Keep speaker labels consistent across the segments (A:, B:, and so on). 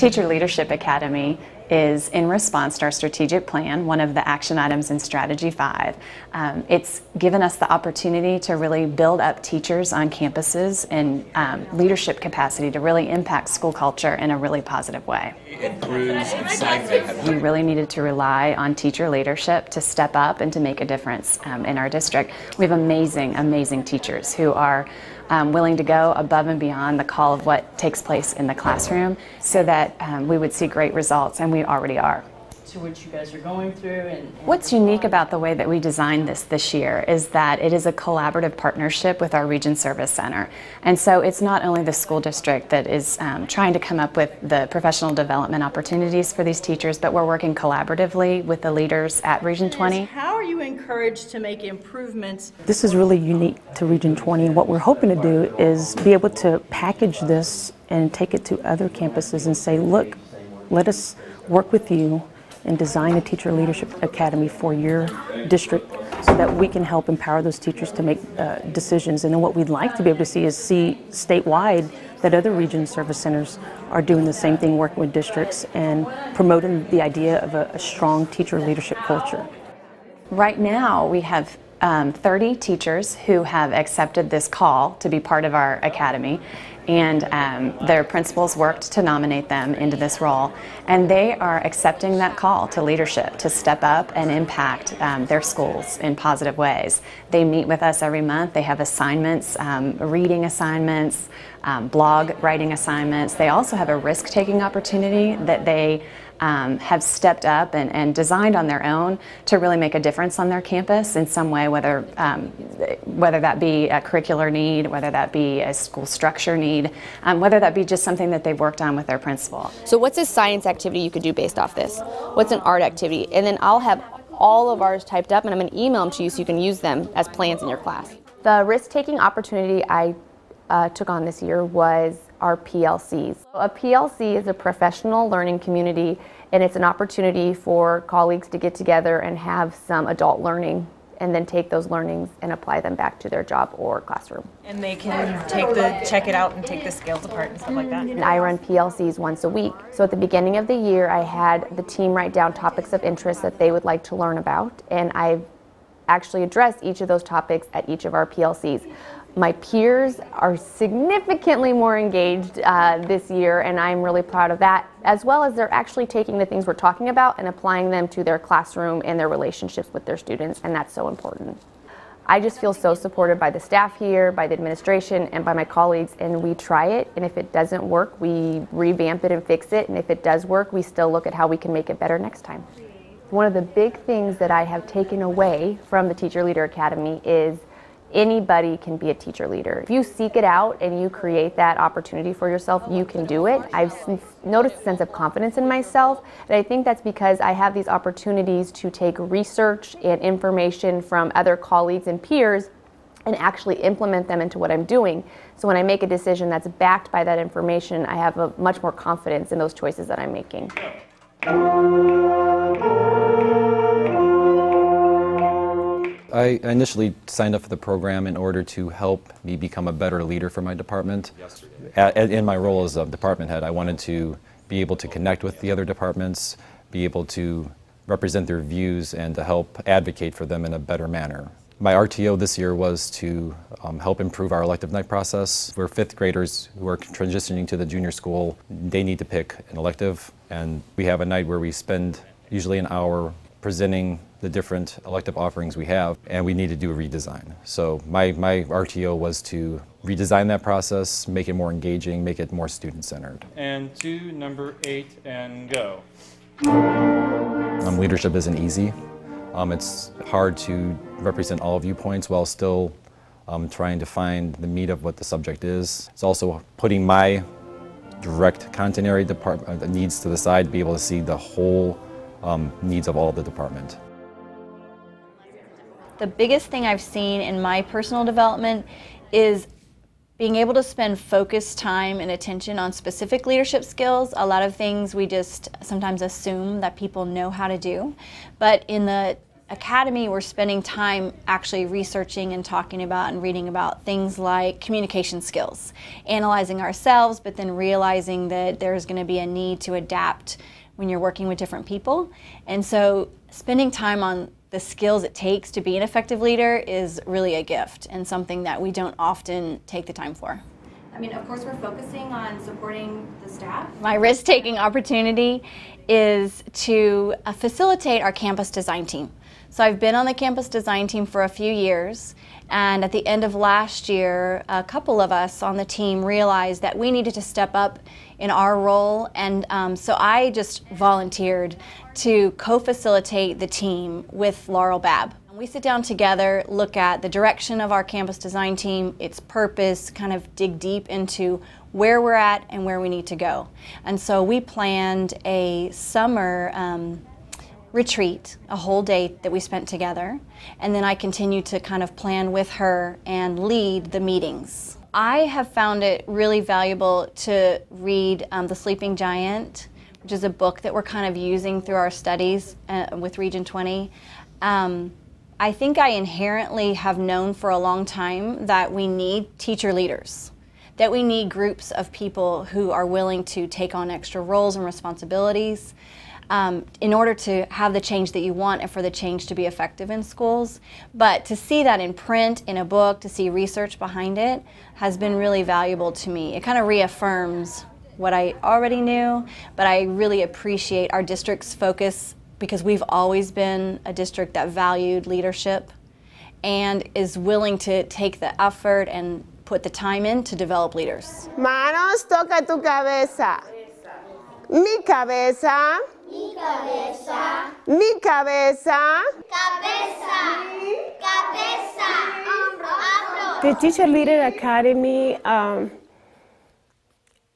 A: Teacher Leadership Academy is in response to our strategic plan, one of the action items in Strategy 5. It's given us the opportunity to really build up teachers on campuses in leadership capacity to really impact school culture in a really positive way. We really needed to rely on teacher leadership to step up and to make a difference in our district. We have amazing, amazing teachers who are willing to go above and beyond the call of what takes place in the classroom so that we would see great results, and we already are.
B: To what you guys are going through.
A: What's unique about the way that we designed this year is that it is a collaborative partnership with our Region Service Center. And so it's not only the school district that is trying to come up with the professional development opportunities for these teachers, but we're working collaboratively with the leaders at Region 20.
B: How are you encouraged to make improvements?
C: This is really unique to Region 20. What we're hoping to do is be able to package this and take it to other campuses and say, look, let us work with you and design a Teacher Leadership Academy for your district so that we can help empower those teachers to make decisions. And then what we'd like to be able to see is statewide that other region service centers are doing the same thing, working with districts and promoting the idea of a strong teacher leadership culture.
A: Right now we have 30 teachers who have accepted this call to be part of our academy, and their principals worked to nominate them into this role, and they are accepting that call to leadership to step up and impact their schools in positive ways. They meet with us every month. They have assignments, reading assignments, blog writing assignments. They also have a risk-taking opportunity that they have stepped up and designed on their own to really make a difference on their campus in some way, whether that be a curricular need, whether that be a school structure need, whether that be just something that they've worked on with their principal.
D: So what's a science activity you could do based off this? What's an art activity? And then I'll have all of ours typed up and I'm going to email them to you so you can use them as plans in your class. The risk-taking opportunity I took on this year was our PLCs. A PLC is a professional learning community, and it's an opportunity for colleagues to get together and have some adult learning and then take those learnings and apply them back to their job or classroom.
E: And they can check it out and take the scales apart and stuff like that.
D: And I run PLCs once a week. So at the beginning of the year, I had the team write down topics of interest that they would like to learn about, and I've actually addressed each of those topics at each of our PLCs. My peers are significantly more engaged this year, and I'm really proud of that, as well as they're actually taking the things we're talking about and applying them to their classroom and their relationships with their students, and that's so important. I just feel so supported by the staff here, by the administration, and by my colleagues, and we try it, and if it doesn't work, we revamp it and fix it, and if it does work, we still look at how we can make it better next time. One of the big things that I have taken away from the Teacher Leader Academy is anybody can be a teacher leader. If you seek it out and you create that opportunity for yourself, you can do it. I've noticed a sense of confidence in myself, and I think that's because I have these opportunities to take research and information from other colleagues and peers and actually implement them into what I'm doing. So when I make a decision that's backed by that information, I have a much more confidence in those choices that I'm making.
F: I initially signed up for the program in order to help me become a better leader for my department. In my role as a department head, I wanted to be able to connect with the other departments, be able to represent their views, and to help advocate for them in a better manner. My RTO this year was to help improve our elective night process. We're fifth graders who are transitioning to the junior school. They need to pick an elective, and we have a night where we spend usually an hour presenting the different elective offerings we have, and we need to do a redesign. So my RTO was to redesign that process, make it more engaging, make it more student-centered.
G: And to number 8 and go.
F: Leadership isn't easy. It's hard to represent all viewpoints while still trying to find the meat of what the subject is. It's also putting my direct content area needs to the side to be able to see the whole needs of all the department.
H: The biggest thing I've seen in my personal development is being able to spend focused time and attention on specific leadership skills. A lot of things we just sometimes assume that people know how to do, but in the academy, we're spending time actually researching and talking about and reading about things like communication skills, analyzing ourselves, but then realizing that there's going to be a need to adapt when you're working with different people. And so spending time on the skills it takes to be an effective leader is really a gift and something that we don't often take the time for. I mean, of course, we're focusing on supporting the staff. My risk-taking opportunity is to facilitate our campus design team. So I've been on the campus design team for a few years, and at the end of last year, a couple of us on the team realized that we needed to step up in our role, and so I just volunteered to co-facilitate the team with Laurel Babb. We sit down together, look at the direction of our campus design team, its purpose, kind of dig deep into where we're at and where we need to go. And so we planned a summer retreat, a whole day that we spent together, and then I continued to kind of plan with her and lead the meetings. I have found it really valuable to read The Sleeping Giant, which is a book that we're kind of using through our studies with Region 20. I think I inherently have known for a long time that we need teacher leaders, that we need groups of people who are willing to take on extra roles and responsibilities in order to have the change that you want and for the change to be effective in schools. But to see that in print, in a book, to see research behind it has been really valuable to me. It kind of reaffirms what I already knew, but I really appreciate our district's focus because we've always been a district that valued leadership and is willing to take the effort and put the time in to develop leaders.
I: Manos, toca tu cabeza. Mi cabeza.
J: Mi cabeza.
I: Mi cabeza.
J: Cabeza. Cabeza. Hombro.
I: The Teacher Leader Academy,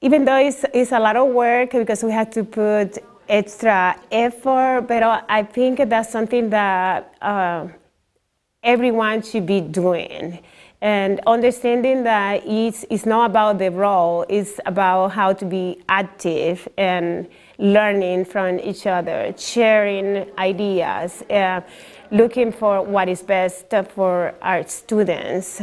I: even though it's a lot of work because we have to put extra effort, but I think that's something that everyone should be doing. And understanding that it's not about the role, it's about how to be active and learning from each other, sharing ideas, looking for what is best for our students.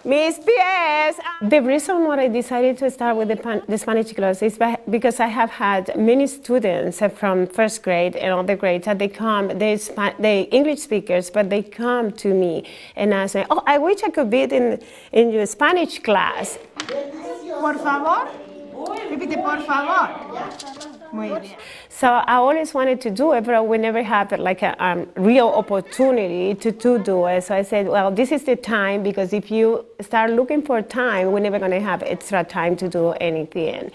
I: Miss Perez. The reason why I decided to start with the Spanish class is because I have had many students from first grade and other grades that they come, they're English speakers, but they come to me and ask me, oh, I wish I could be in your Spanish class.
K: Por favor. Repite, por favor. Muy bien.
I: So I always wanted to do it, but we never had like a real opportunity to do it. So I said, well, this is the time, because if you start looking for time, we're never going to have extra time to do anything.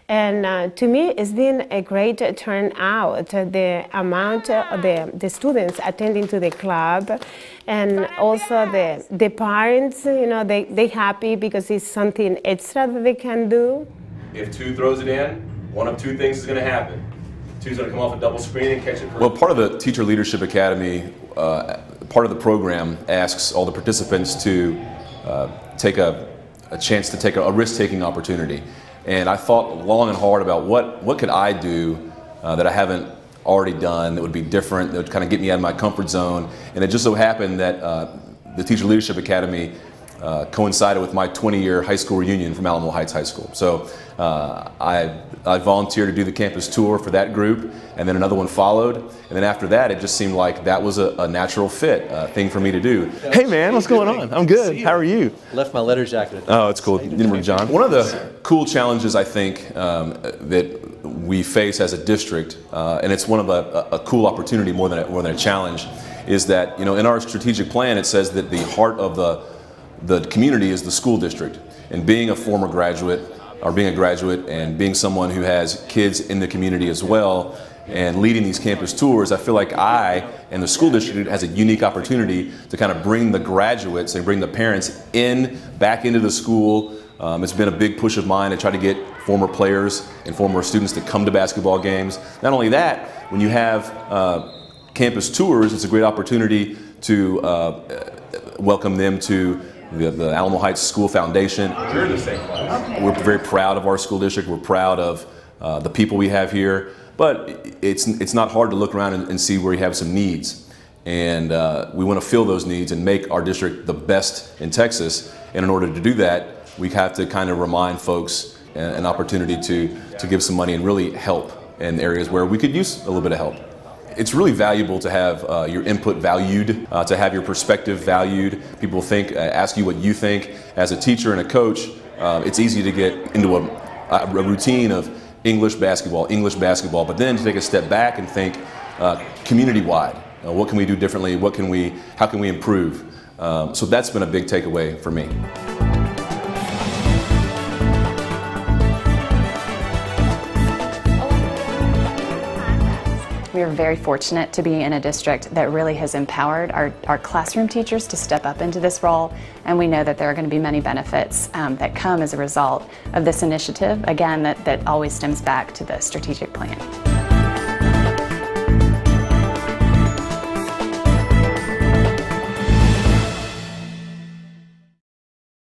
I: And to me, it's been a great turnout, the amount of the students attending to the club, and also the parents, you know, they happy because it's something extra that they can do.
L: If two throws it in, one of two things is going to happen. Two's going to come off a double screen and catch it. Well, part of the Teacher Leadership Academy, part of the program asks all the participants to take a chance to take a risk-taking opportunity. And I thought long and hard about what could I do that I haven't already done that would be different, that would kind of get me out of my comfort zone. And it just so happened that the Teacher Leadership Academy coincided with my 20-year high school reunion from Alamo Heights High School. So I volunteered to do the campus tour for that group, and then another one followed. And then after that, it just seemed like that was a natural fit thing for me to do. Hey man, what's going on? I'm good. How are you?
M: Left my letter jacket.
L: Oh, it's cool. You remember John? One of the cool challenges I think that we face as a district, and it's one of a cool opportunity more than a challenge, is that, you know, in our strategic plan it says that the heart of the community is the school district. And being a former graduate, or being a graduate, and being someone who has kids in the community as well, and leading these campus tours, I feel like I and the school district has a unique opportunity to kind of bring the graduates and bring the parents back into the school. It's been a big push of mine to try to get former players and former students to come to basketball games. Not only that, when you have campus tours, it's a great opportunity to welcome them to the Alamo Heights School Foundation. You're in the same class. Okay. We're very proud of our school district. We're proud of the people we have here. but it's not hard to look around and see where you have some needs. And we want to fill those needs and make our district the best in Texas. And in order to do that, we have to kind of remind folks an opportunity to give some money and really help in areas where we could use a little bit of help. It's really valuable to have your input valued, to have your perspective valued. People ask you what you think. As a teacher and a coach, it's easy to get into a routine of English basketball, but then to take a step back and think community-wide. What can we do differently? How can we improve? So that's been a big takeaway for me.
A: We are very fortunate to be in a district that really has empowered our classroom teachers to step up into this role, and we know that there are going to be many benefits that come as a result of this initiative, again, that always stems back to the strategic plan.